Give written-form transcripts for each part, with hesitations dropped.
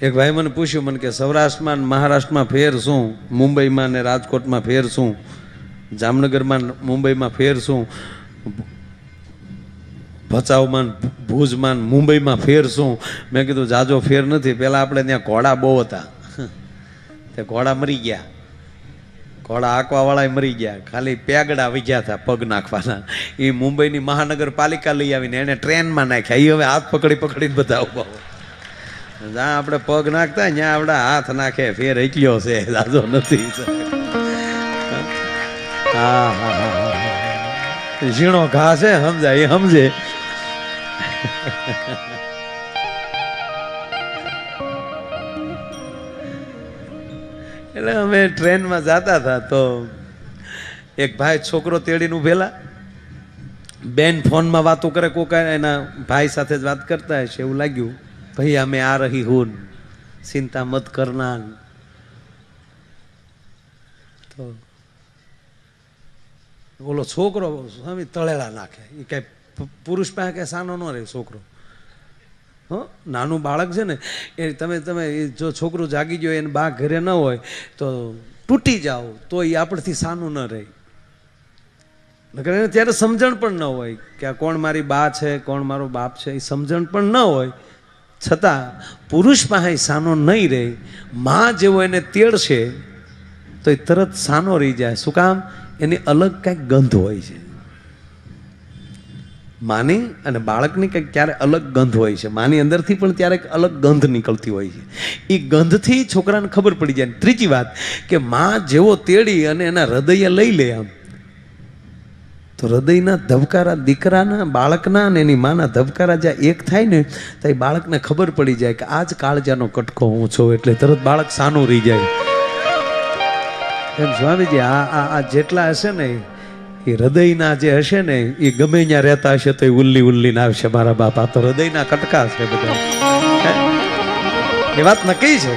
એક ભાઈ મને પૂછ્યું મને કે સૌરાષ્ટ્રમાં ને મહારાષ્ટ્રમાં ફેર શું, મુંબઈમાં ને રાજકોટમાં ફેર શું, જામનગરમાં મુંબઈમાં ફેર શું, ભચાઉમાં ભુજમાં મુંબઈમાં ફેર શું? મેં કીધું જાજો ફેર નથી. પહેલાં આપણે ત્યાં ઘોડા બહુ હતા, તે ઘોડા મરી ગયા, ઘોડા હાંકવાવાળા મરી ગયા, ખાલી પેગડા વિજ્યા હતા પગ નાખવાના. એ મુંબઈની મહાનગરપાલિકા લઈ આવીને એને ટ્રેનમાં નાખ્યા. એ હવે હાથ પકડી પકડીને બધા ઉભા. જ્યાં આપણે પગ નાખતા ત્યાં આપણે હાથ નાખે. ફેર એટલો છે, જાજો નથી. હા હા હા, ઝીણો ઘા છે, સમજાય એ સમજે. એટલે અમે ટ્રેનમાં જતા હતા તો એક ભાઈ છોકરો તેડીને ઉભેલા, બેન ફોનમાં વાતો કરે, કોકા એના ભાઈ સાથે જ વાત કરતા હશે એવું લાગ્યું. ભાઈ અમે આ રહી હું, ચિંતા મત કરના. તો ઓલો છોકરો સ્વામી તળેલા નાખે. એ કઈ પુરુષ પાસે કઈ સાનો ન રહે છોકરો. નાનું બાળક છે ને એ તમે જો છોકરું જાગી ગયો એને બા ઘરે ન હોય તો તૂટી જાઓ તો એ આપણથી સાનું ન રહે. ત્યારે સમજણ પણ ન હોય કે આ કોણ મારી બા છે, કોણ મારો બાપ છે, એ સમજણ પણ ન હોય. છતાં પુરુષ પાસે સાનો નહીં રહે. માં જેવો એને તેડશે તો એ તરત સાનો રહી જાય. શું કામ? એની અલગ કંઈક ગંધ હોય છે. માની અને બાળકની કંઈક ક્યારે અલગ ગંધ હોય છે. માની અંદરથી પણ ત્યારે અલગ ગંધ નીકળતી હોય છે. એ ગંધથી છોકરાને ખબર પડી જાય. ત્રીજી વાત કે માં જેવો તેડી અને એના હૃદય લઈ લે આમ, તો હૃદયના ધબકારા દીકરાના બાળકના અને એની માના ધબકારા જ્યાં એક થાય ને તો એ બાળકને ખબર પડી જાય કે આ જ કાળજાનો કટકો હું છું. એટલે તરત બાળક સાનું રહી જાય. એમ સ્વામીજી આ જેટલા હશે ને એ હૃદયના જે હશે ને એ ગમે ત્યાં રહેતા હશે તો એ ઉલ્લી ઉલ્લીને આવશે. મારા બાપા તો હૃદયના કટકા છે બધા, એ વાત નક્કી છે.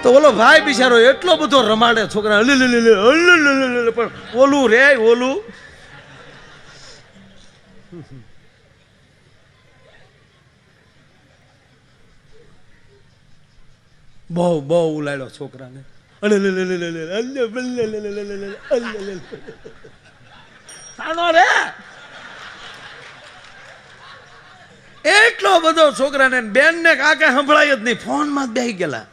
તો ઓલો ભાઈ બિચારો એટલો બધો રમાડે છોકરા, પણ ઓલું રે ઓલું બહુ બહુ ઉલાડ્યો છોકરાને. એટલો બધો છોકરાને, બેન ને કાકે સંભળાય જ નહીં, ફોન માં બેહી ગયેલા.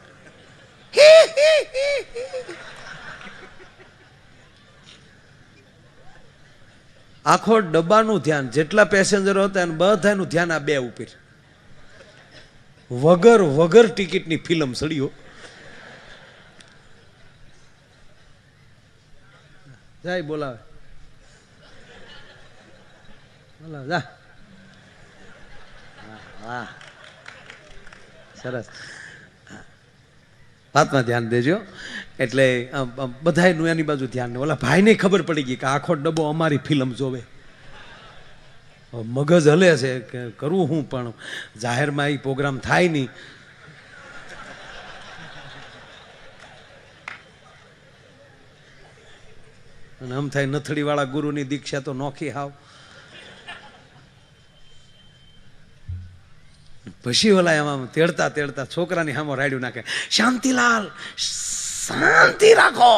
આખો ડબ્બાનું ધ્યાન, જેટલા પેસેન્જરો હતા બધાનું ધ્યાન આ બે ઉપર. વગર ટિકિટની ફિલ્મ સડ્યો. જાય બોલાવે, બોલાવે જા. વાહ, સરસ. વાતમાં ધ્યાન દેજો. એટલે બધાયનું એની બાજુ ધ્યાન ને ઓલા ભાઈને ખબર પડી ગઈ કે આખો ડબ્બો અમારી ફિલ્મ જોવે. મગજ હલે છે કે કરવું હું, પણ જાહેરમાં એ પ્રોગ્રામ થાય નહીં. અને આમ થાય નથડી વાળા ગુરુની દીક્ષા તો નોખી હાવ. પછી ઓલા એમાં તેડતા તેડતા છોકરાની સામે રાડ્યું નાખે, શાંતિલાલ શાંતિ રાખો,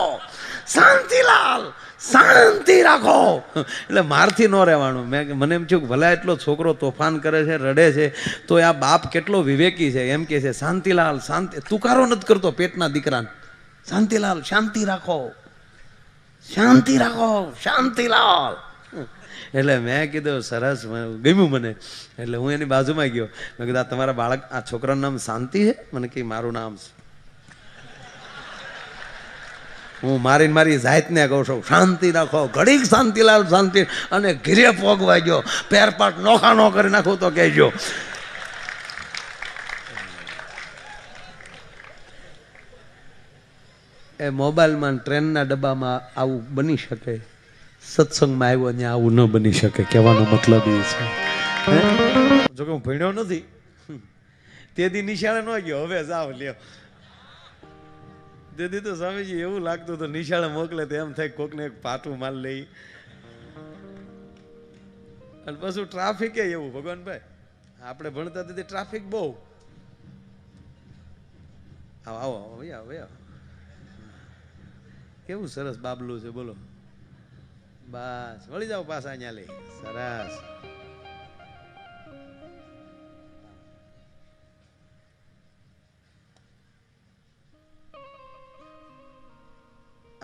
શાંતિલાલ શાંતિ રાખો. એટલે મારથી ન રહેવાનું. મને એમ થયું કે ભલા એટલો છોકરો તોફાન કરે છે, રડે છે, તો આ બાપ કેટલો વિવેકી છે. એમ કે છે શાંતિલાલ શાંતિ, તુકારો નથી કરતો પેટના દીકરાને. શાંતિલાલ શાંતિ રાખો, શાંતિ રાખો, શાંતિલાલ. એટલે મેં કીધું સરસ, ગમ્યું મને. એટલે હું એની બાજુમાં ગયો. મેં કીધું આ તમારા બાળક, આ છોકરાનું નામ શાંતિ છે? મને કે મારું નામ છે. હું મારી જાતને કહું છું શાંતિ રાખો, ઘડીક શાંતિલાલ શાંતિ, અને ઘીરે પોગવા ગયો. પેરપાટ નોખા નો કરી નાખું તો કહેજો. એ મોબાઈલમાં ટ્રેનના ડબ્બામાં આવું બની શકે, સત્સંગમાં આવ્યો ત્યાં આવું ન બની શકે. કહેવાનો મતલબ એ છે. જોકે હું ભણ્યો નથી, તેથી નિશાળે ન ગયો. હવે જાવ લ્યો. તેથી તો સ્વામીજી એવું લાગતું તો નિશાળે મોકલે તો એમ થાય કોકને એક પાટું માલ લઈ. અને પાછું ટ્રાફિક એવું, ભગવાનભાઈ આપણે ભણતા તેથી ટ્રાફિક બહુ. આવો આવો આવો આવો. કેવું સરસ બાબલું છે બોલો. બસ વળી જાઓ પાછા અહીંયા લઈ. સરસ.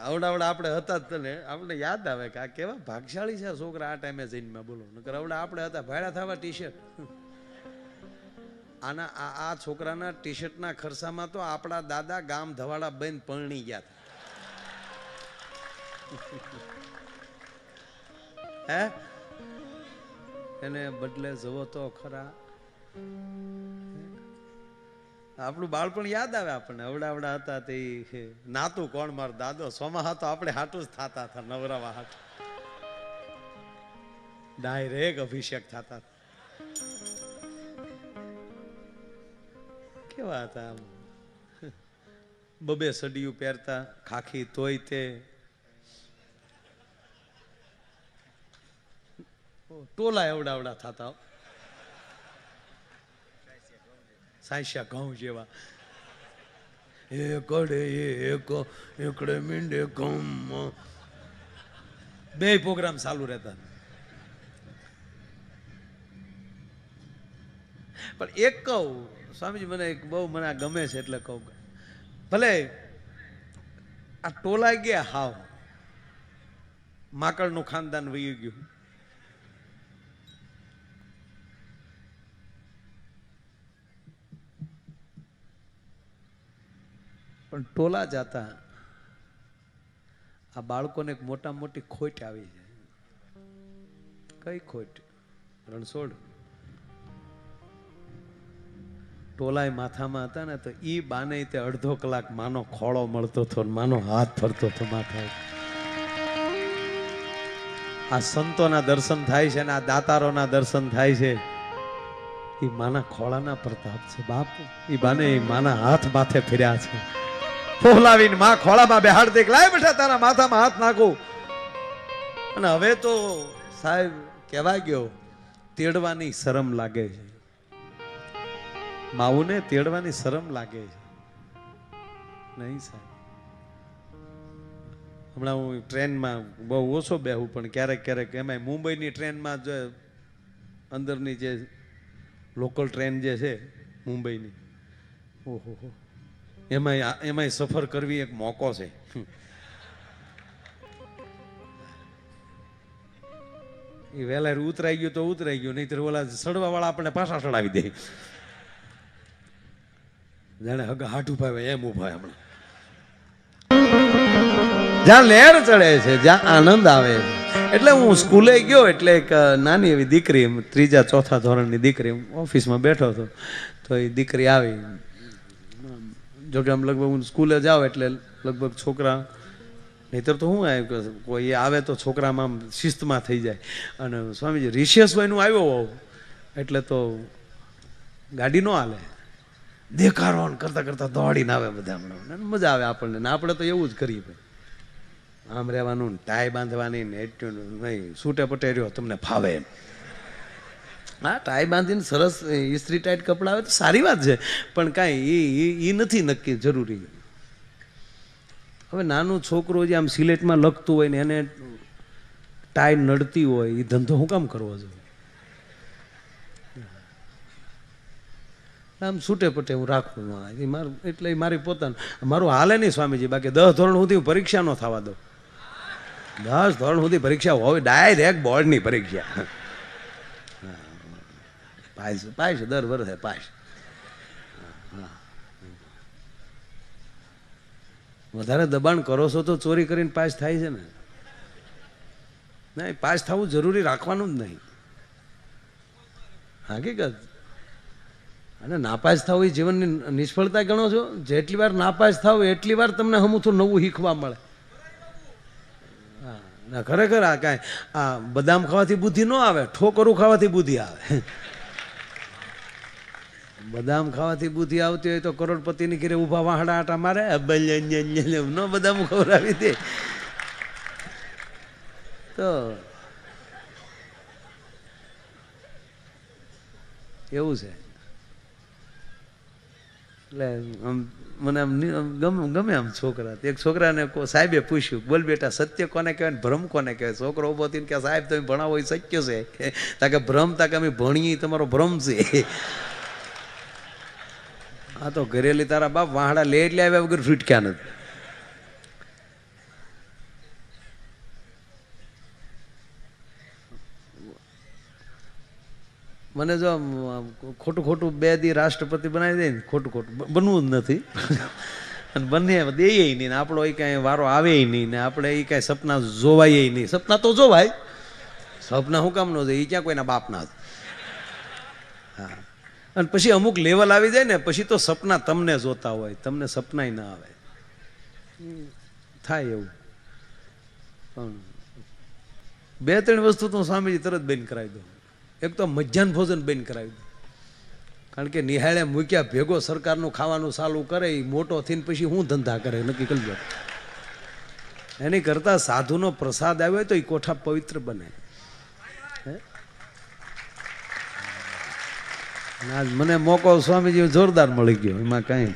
આવડા આપણે હતા જ તને આપણે યાદ આવે કે આ કેવા ભાગશાળી છે છોકરા આ ટાઈમે જઈને બોલો નકર આવડા આપણે હતા ભાડા થવા ટી શર્ટ. આના આ છોકરાના ટી શર્ટના ખર્ચામાં તો આપણા દાદા ગામ ધવાડા બંધ પરણી ગયા હતા. હે એને બદલે જવો તો ખરા. આપણું બાળપણ યાદ આવે આપણને. અવડા હતા તે નાતું કોણ મારો દાદો સોમા તો આપણે હાટું જ થતા હતા. નવરાવા હાટ ડાયરેક્ટ અભિષેક થતા. કેવા હતા આમ બબે સડિયું પહેરતા ખાખી તોય તે ટોલા એવડા થતા. સાયશા ઘઉં જેવા એકડે એકડે મીંડે ઘઉં બે પ્રોગ્રામ ચાલુ રહેતા. પણ એક કહું સ્વામીજી મને એક બહુ મને આ ગમે છે એટલે કહું ભલે આ ટોલા ગયા હાવ માકડનું ખાનદાન વહી ગયું. પણ ટોલા જતા આ બાળકોને એક મોટા મોટી ખોટ આવી છે. કઈ ખોટ? રણછોડ ટોલાય માથામાં હતા ને તો ઈ બાને તે અડધો કલાક માનો ખોળો મળતો હતો, માનો હાથ ફરતો હતો માથા. આ સંતોના દર્શન થાય છે ને આ દાતારોના દર્શન થાય છે. ઈ માના ખોળાના પ્રતાપ છે બાપ. ઈ બાને માના હાથ માથે ફેર્યા છે. ફોલાવીને માં ખોળામાં બેહાડ દે, લાય બેઠા તારા માથામાં હાથ નાખું. અને હવે તો સાહેબ કહેવા ગયો તેડવાની શરમ લાગે છે. માવુને તેડવાની શરમ લાગે છે. નહીં સાહેબ. હમણાં હું ટ્રેનમાં બહુ ઓછો બેહું પણ ક્યારેક ક્યારેક એમાં મુંબઈની ટ્રેનમાં જો અંદરની જે લોકલ ટ્રેન જે છે મુંબઈની, ઓહો એમાંય સફર કરવી એક મોકો છે. એ વહેલા ઉતરાઈ ગયું તો ઉતરાઈ ગયું, નહીં તો ઓલા સડવા વાળા આપણે પાછા ચડાવી દે. જાણે હગા હાથ ઉભાવે એમ ઉભા. હમણાં જ્યાં લહેર ચડે છે, જ્યાં આનંદ આવે છે. એટલે હું સ્કૂલે ગયો એટલે એક નાની એવી દીકરી, 3જા 4થા ધોરણની દીકરી, ઓફિસમાં બેઠો હતો તો એ દીકરી આવી. જોકે આમ લગભગ હું સ્કૂલે જાઉં એટલે લગભગ છોકરા, નહીતર તો હું કોઈ આવે તો છોકરામાં આમ શિસ્તમાં થઈ જાય. અને સ્વામીજી રિશેષ વયનું આવ્યો હોવ એટલે તો ગાડી ન હાલે, દેખાડો કરતા કરતા દોડીને આવે બધા. હમણાં મજા આવે આપણને. ને આપણે તો એવું જ કરીએ ભાઈ, આમ રહેવાનું, ટાઈ બાંધવાની ને એટલું નહીં, સૂટે પટે રહ્યો તમને ફાવે એમ. હા, ટાઈ બાંધીને સરસ ઇસ્ત્રી ટાઈટ કપડાં આવે તો સારી વાત છે, પણ કાંઈ એ નથી નક્કી જરૂરી. હવે નાનું છોકરો જે આમ સિલેટમાં લખતું હોય ને એને ટાઈ નડતી હોય, એ ધંધો હું કામ કરવો જોઈએ? આમ છૂટે પટે હું રાખું મારું, એટલે મારી પોતાનું મારું હાલે નહીં સ્વામીજી. બાકી 10 ધોરણ સુધી હું પરીક્ષા ન થવા દઉં. 10 ધોરણ સુધી પરીક્ષા હોય, ડાયરેક્ટ બોર્ડની પરીક્ષા. પાસ દર વર્ષે પાસ. વધારે દબાણ કરો છો તો ચોરી કરીને પાસ થાય છે ને. નહીં, પાસ થવું જરૂરી રાખવાનું જ નહીં, હકીકત. અને નાપાસ થવું એ જીવનની નિષ્ફળતા ગણો છો. જેટલી વાર નાપાસ થાવ એટલી વાર તમને હમુથું નવું શીખવા મળે. હા, ખરેખર આ કાંઈ આ બદામ ખાવાથી બુદ્ધિ ન આવે, ઠોકરું ખાવાથી બુદ્ધિ આવે. બદામ ખાવાથી બુદ્ધિ આવતી હોય તો કરોડપતિની ઘરે ઊભા વાહડા આટા મારે ન બદામ ખવડાવી દે તો એવું છે. એટલે આમ મને આમ ગમે આમ છોકરા. એક છોકરાને સાહેબે પૂછ્યું, બોલ બેટા સત્ય કોને કહેવાય ને ભ્રમ કોને કહેવાય? છોકરો ઉભો થઈને કે સાહેબ તમે ભણાવો એ સત્ય છે, તાકે ભ્રમ તાકે અમે ભણીએ તમારો ભ્રમ છે. આ તો ઘરેલી તારા બાપ વાહડા લે એટલે આવ્યા વગર ફીટક્યા નથી. મને જો ખોટું ખોટું 2 દી રાષ્ટ્રપતિ બનાવી દે ને, ખોટું ખોટું બનવું જ નથી. અને બંને દે નહીં ને આપણો એ કાંઈ વારો આવે નહીં ને આપણે એ કાંઈ સપના જોવાય નહીં. સપના તો જોવાય, સપના શું કામ ન જાય? એ ક્યાં કોઈના બાપના. હા, અને પછી અમુક લેવલ આવી જાય ને પછી તો સપના તમને જોતા હોય, તમને સપનાય ના આવે. થાય એવું. પણ 2-3 વસ્તુ તો સ્વામીજી તરત બંધ કરાવી દો. એક તો મધ્યાહન ભોજન બંધ કરાવી દો. કારણ કે નિહાળે મૂક્યા ભેગો સરકારનું ખાવાનું ચાલુ કરે, એ મોટો થઈને પછી હું ધંધા કરે નક્કી કરી દો. એની કરતાં સાધુનો પ્રસાદ આવ્યો તો એ કોઠા પવિત્ર બને. આજ મને મોકો સ્વામીજી જોરદાર મળી ગયો, એમાં કાંઈ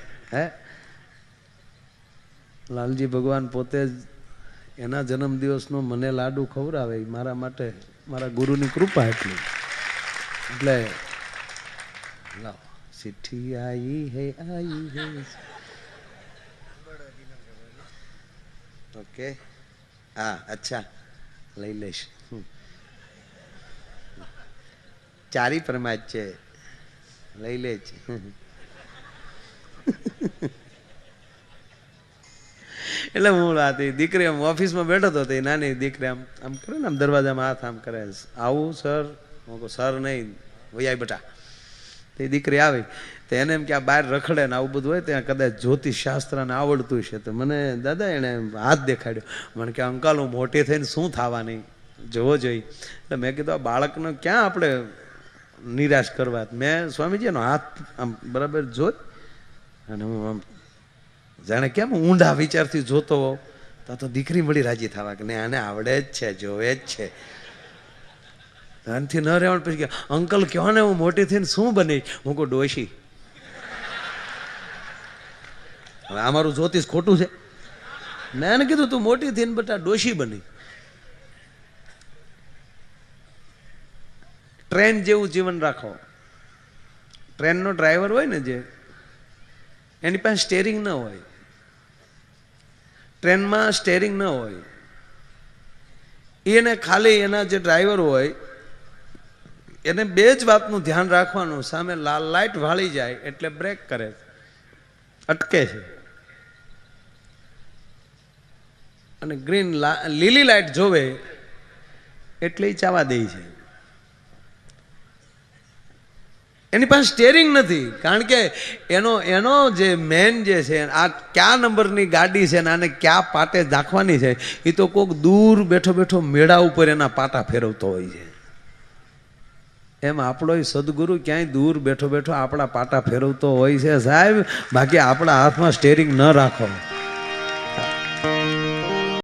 લાલજી ભગવાન પોતે જ એના જન્મદિવસનો મને લાડુ ખવડાવે, મારા માટે મારા ગુરુની કૃપા એટલી. એટલે લાવ ચિઠ્ઠી આઈ હે આઈ હે. ઓકે, હા અચ્છા લઈ લઈશ. ચારી પરમાજ છે, લઈ લે છે. એટલે હું દીકરી આમ ઓફિસમાં બેઠો હતો, તે નાની દીકરી આમ આમ કરે ને, આમ દરવાજામાં હાથ આમ કરે, આવું સર? હું કહું સર નહીં, વૈયા બેટા. તે દીકરી આવી તો એને એમ કે આ બહાર રખડે ને આવું બધું હોય, ત્યાં કદાચ જ્યોતિષ શાસ્ત્રને આવડતું છે. તો મને દાદા એણે હાથ દેખાડ્યો. મને કે અંકલ હું મોટી થઈને શું થવાની જોવો જોઈએ. એટલે મેં કીધું આ બાળકને ક્યાં આપણે નિરાશ કરવા. મેં સ્વામીજી એનો હાથ આમ બરાબર જોઈ અને હું આમ જાણે કેમ ઊંડા વિચારથી જોતો હોઉં, તો દીકરી મળી રાજી થવા કે નહીં આને આવડે જ છે, જોવે જ છે. આનાથી ન રહેવાનું. પછી કે અંકલ કહો ને હું મોટી થઈને શું બની? હું કહું ડોશી. હવે આ મારું જ્યોતિષ ખોટું છે? મેં એને કીધું તું મોટી થઈને બેટા ડોશી બની. ટ્રેન જેવું જીવન રાખો. ટ્રેનનો ડ્રાઈવર હોય ને જે, એની પાસે સ્ટેરિંગ ન હોય. ટ્રેનમાં સ્ટેરિંગ ન હોય. એને ખાલી એના જે ડ્રાઈવર હોય એને 2 જ વાતનું ધ્યાન રાખવાનું. સામે લાલ લાઇટ વાળી જાય એટલે બ્રેક કરે, અટકે છે. અને ગ્રીન લીલી લાઇટ જોવે એટલે ચાવા દે છે. એની પાસે સ્ટેરિંગ નથી. કારણ કે એનો જે મેન જે છે, આ કયા નંબરની ગાડી છે ને આને ક્યાં પાટે દાખવાની છે, એ તો કોઈક દૂર બેઠો બેઠો મેળા ઉપર એના પાટા ફેરવતો હોય છે. એમ આપણો સદગુરુ ક્યાંય દૂર બેઠો બેઠો આપણા પાટા ફેરવતો હોય છે સાહેબ. બાકી આપણા હાથમાં સ્ટેરિંગ ન રાખો.